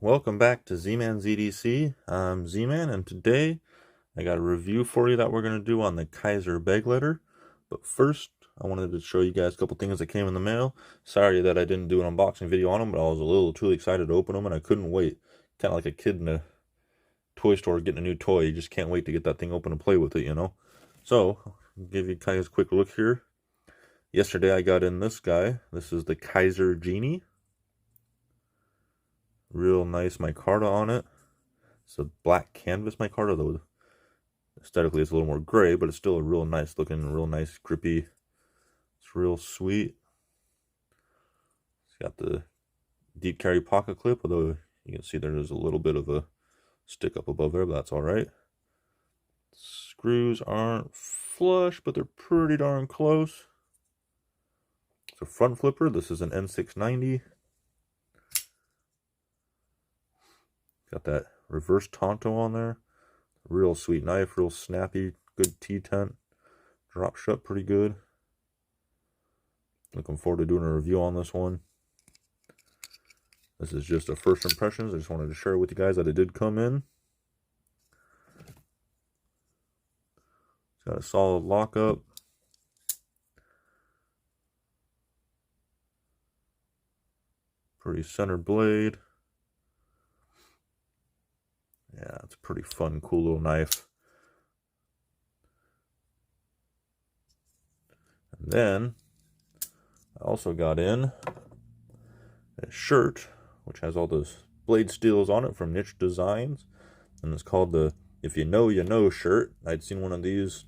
Welcome back to Z-Man ZDC. I'm Z-Man, and today I got a review for you that we're going to do on the Kizer Begleiter. But first, I wanted to show you guys a couple things that came in the mail. Sorry that I didn't do an unboxing video on them, but I was a little too excited to open them, and I couldn't wait. Kind of like a kid in a toy store getting a new toy. You just can't wait to get that thing open and play with it, you know? So, I'll give you guys a quick look here. Yesterday I got in this guy. This is the Kizer Genie. Real nice micarta on it. It's a black canvas micarta, though aesthetically it's a little more gray, but it's still a real nice looking, real nice grippy. It's real sweet. It's got the deep carry pocket clip, although you can see there's a little bit of a stick up above there, but that's alright. Screws aren't flush, but they're pretty darn close. It's a front flipper. This is an N690. Got that reverse Tonto on there. Real sweet knife, real snappy, good T-tent. Drop shut pretty good. Looking forward to doing a review on this one. This is just a first impressions. I just wanted to share with you guys that it did come in. It's got a solid lockup. Pretty center blade. Yeah, it's a pretty fun, cool little knife. And then I also got in a shirt which has all those blade steels on it from Niche Designs, and it's called the "If You Know You Know" shirt. I'd seen one of these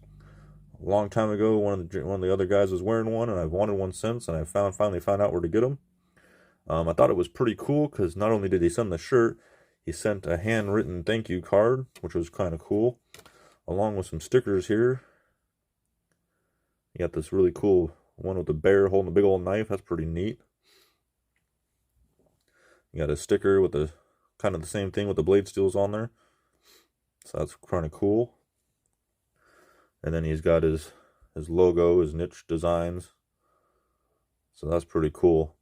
a long time ago. One of the other guys was wearing one, and I've wanted one since, and I finally found out where to get them. I thought it was pretty cool because not only did he send the shirt, he sent a handwritten thank you card, which was kind of cool, along with some stickers here. You got this really cool one with the bear holding a big old knife. That's pretty neat. You got a sticker with the kind of the same thing with the blade steels on there. So that's kind of cool. And then he's got his logo, his Niche Designs. So that's pretty cool.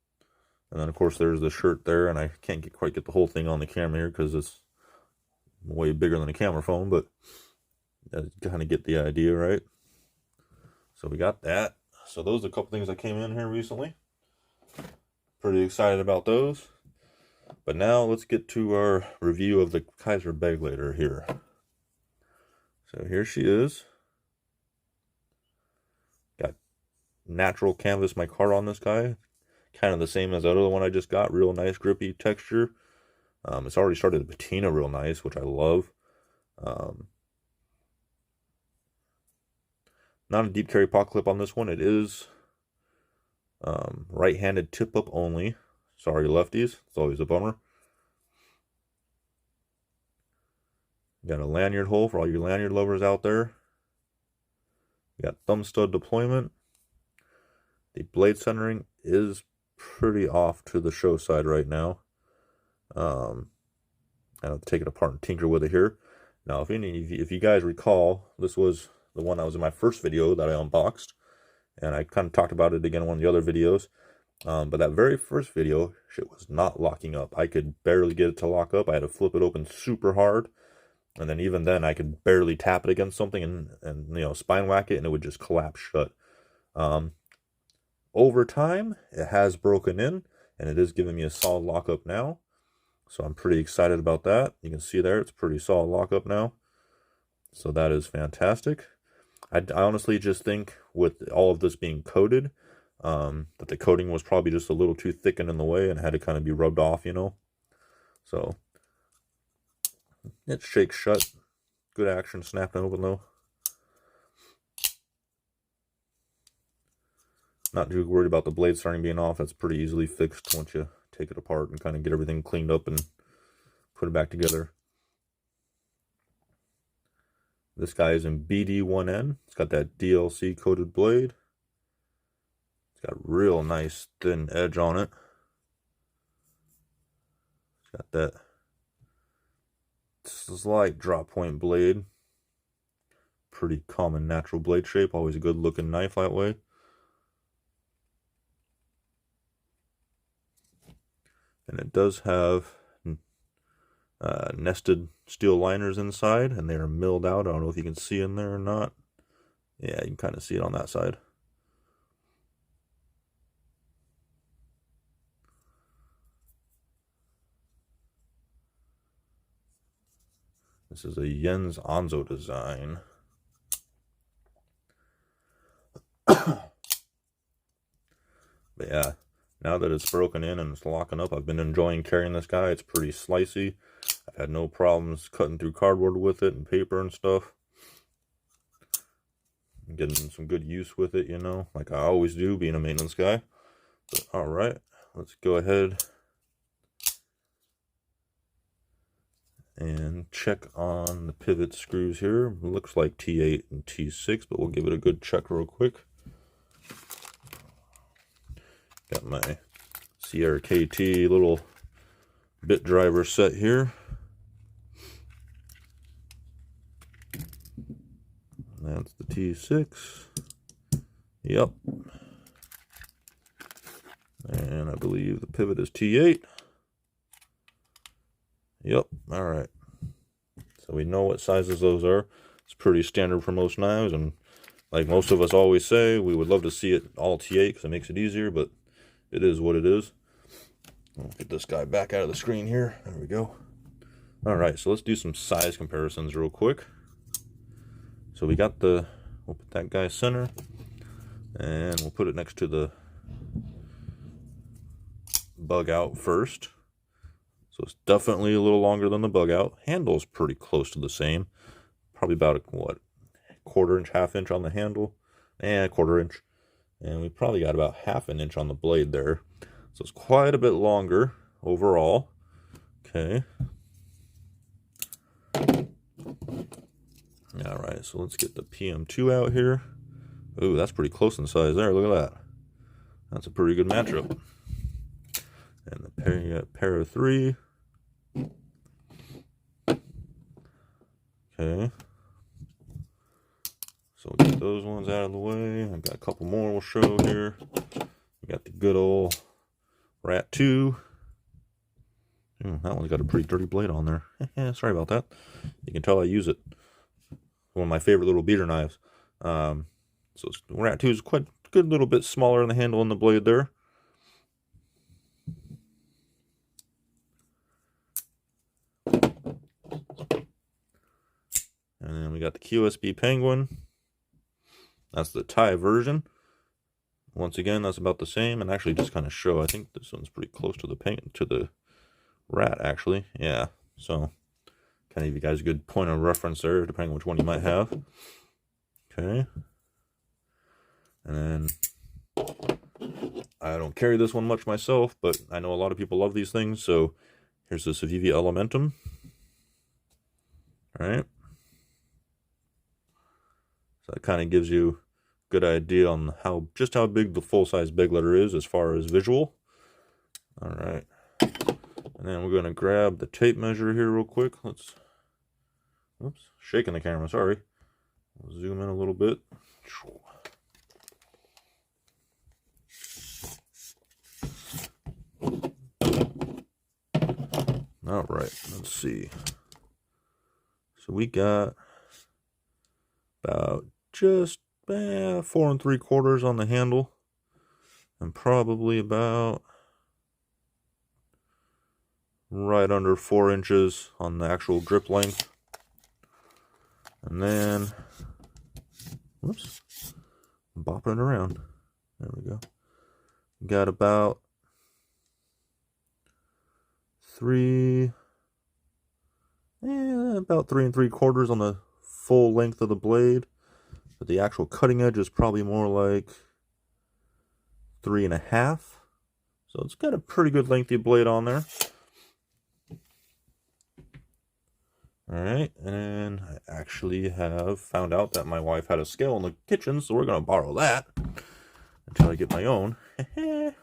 And then, of course, there's the shirt there, and I can't quite get the whole thing on the camera here because it's way bigger than a camera phone, but you kind of get the idea, right? So we got that. So those are a couple things that came in here recently. Pretty excited about those. But now let's get to our review of the Kizer Begleiter here. So here she is. Got natural canvas micarta on this guy. Kind of the same as the other one I just got. Real nice grippy texture. It's already started to patina real nice, which I love. Not a deep carry pocket clip on this one. It is right-handed tip up only. Sorry, lefties. It's always a bummer. Got a lanyard hole for all your lanyard lovers out there. You got thumb stud deployment. The blade centering is pretty off to the show side right now. I have to take it apart and tinker with it here. Now, if you guys recall, this was the one that was in my first video that I unboxed, and I kind of talked about it again in one of the other videos. But that very first video, shit was not locking up. I could barely get it to lock up. I had to flip it open super hard, and then even then I could barely tap it against something and you know, spine whack it, and it would just collapse shut. Over time, it has broken in, and it is giving me a solid lockup now. So I'm pretty excited about that. You can see there, it's pretty solid lockup now. So that is fantastic. I honestly just think with all of this being coated, that the coating was probably just a little too thick and in the way and had to kind of be rubbed off, you know. So it shakes shut. Good action snapping open though. Not too worried about the blade starting being off. That's pretty easily fixed once you take it apart and kind of get everything cleaned up and put it back together. This guy is in BD1N. It's got that DLC coated blade. It's got real nice thin edge on it. It's got that slight drop point blade. Pretty common natural blade shape. Always a good looking knife that way. And it does have nested steel liners inside, and they are milled out. I don't know if you can see in there or not. Yeah, you can kind of see it on that side. This is a Jens Onzo design. But yeah, now that it's broken in and it's locking up, I've been enjoying carrying this guy. It's pretty slicey. I've had no problems cutting through cardboard with it and paper and stuff. I'm getting some good use with it, you know, like I always do being a maintenance guy. But all right, let's go ahead and check on the pivot screws here. It looks like T8 and T6, but we'll give it a good check real quick. Got my CRKT little bit driver set here. That's the T6. Yep. And I believe the pivot is T8. Yep. All right. So we know what sizes those are. It's pretty standard for most knives, and like most of us always say, we would love to see it all T8 because it makes it easier, but it is what it is. I'll get this guy back out of the screen here. There we go. All right, so let's do some size comparisons real quick. So we got we'll put that guy center, and we'll put it next to the bug out first. So it's definitely a little longer than the bug out. Handle's pretty close to the same. Probably about what, quarter inch, half inch on the handle, and quarter inch. And we probably got about half an inch on the blade there. So it's quite a bit longer overall. Okay. All right, so let's get the PM2 out here. Ooh, that's pretty close in size there. Look at that. That's a pretty good matchup. And the pair of 3. Okay. So we'll get those ones out of the way. I've got a couple more we'll show here. We got the good old Rat 2. That one's got a pretty dirty blade on there. Yeah, sorry about that. You can tell I use it. One of my favorite little beater knives. So Rat 2 is quite a good little bit smaller in the handle and the blade there. And then we got the QSB Penguin. That's the Thai version. Once again, that's about the same, and actually just kind of show. I think this one's pretty close to the Rat, actually. Yeah, so kind of give you guys a good point of reference there, depending on which one you might have. Okay. And then I don't carry this one much myself, but I know a lot of people love these things. So here's the Civivi Elementum. All right. So that kind of gives you a good idea on just how big the full-size Begleiter is as far as visual. All right. And then we're going to grab the tape measure here real quick. Oops, shaking the camera, sorry. We'll zoom in a little bit. All right, let's see. So we got about just 4 3/4 on the handle, and probably about right under 4 inches on the actual grip length. And then, whoops, I'm bopping it around. There we go. Got about 3 3/4 on the full length of the blade, but the actual cutting edge is probably more like 3.5. So it's got a pretty good lengthy blade on there. All right, and I actually have found out that my wife had a scale in the kitchen, so we're going to borrow that until I get my own. And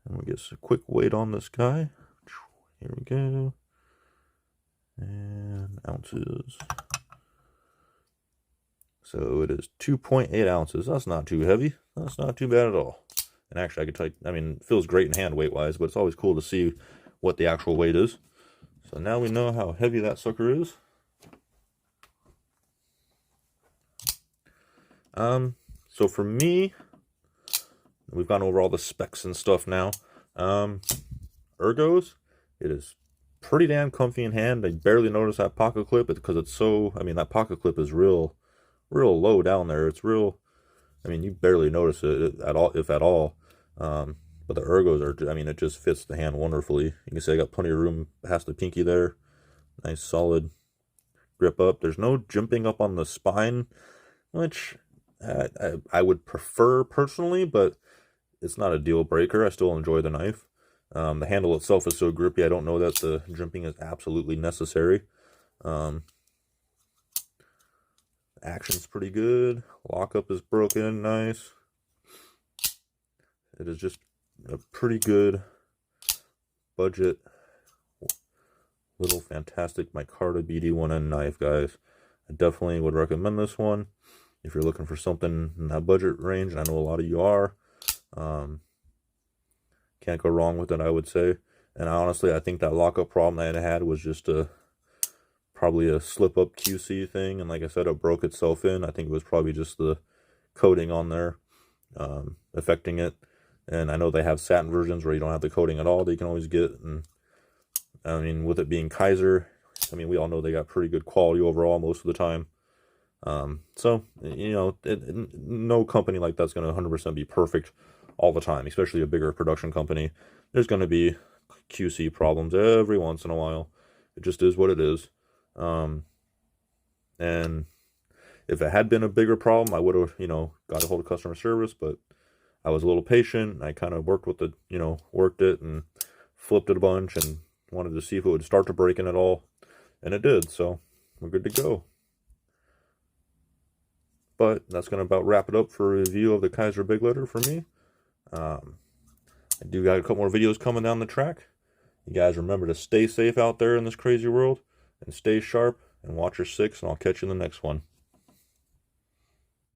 we'll get a quick weight on this guy. Here we go. And ounces. So it is 2.8 ounces. That's not too heavy. That's not too bad at all. And actually, I could tell you, I mean, it feels great in hand weight wise, but it's always cool to see what the actual weight is. So now we know how heavy that sucker is. So for me, we've gone over all the specs and stuff now. Ergos, it is pretty damn comfy in hand. I barely notice that pocket clip because it's so, I mean, that pocket clip is real low down there. It's real, I mean, you barely notice it at all, if at all. But the ergos are, I mean, it just fits the hand wonderfly. You can see I got plenty of room past the pinky there. Nice solid grip up. There's no jumping up on the spine, which I would prefer personally, but it's not a deal breaker. I still enjoy the knife. The handle itself is so grippy, I don't know that the jimping is absolutely necessary. Action's pretty good. Lockup is broken, nice. It is just a pretty good budget little fantastic micarta BD1N knife, guys. I definitely would recommend this one if you're looking for something in that budget range, and I know a lot of you are. Can't go wrong with it, I would say. And honestly, I think that lockup problem that I had was just probably a slip-up QC thing, and like I said, it broke itself in. I think it was probably just the coating on there affecting it. And I know they have satin versions where you don't have the coating at all that you can always get. And I mean, with it being Kizer, I mean, we all know they got pretty good quality overall most of the time. So, you know, no company like that's going to 100% be perfect all the time, especially a bigger production company. There's going to be QC problems every once in a while. It just is what it is. And if it had been a bigger problem, I would have, you know, got a hold of customer service, but I was a little patient. I kind of worked with the, you know, worked it and flipped it a bunch and wanted to see if it would start to break in at all. And it did, so we're good to go. But that's going to about wrap it up for a review of the Kizer Begleiter for me. I do got a couple more videos coming down the track. You guys remember to stay safe out there in this crazy world, and stay sharp, and watch your six, and I'll catch you in the next one.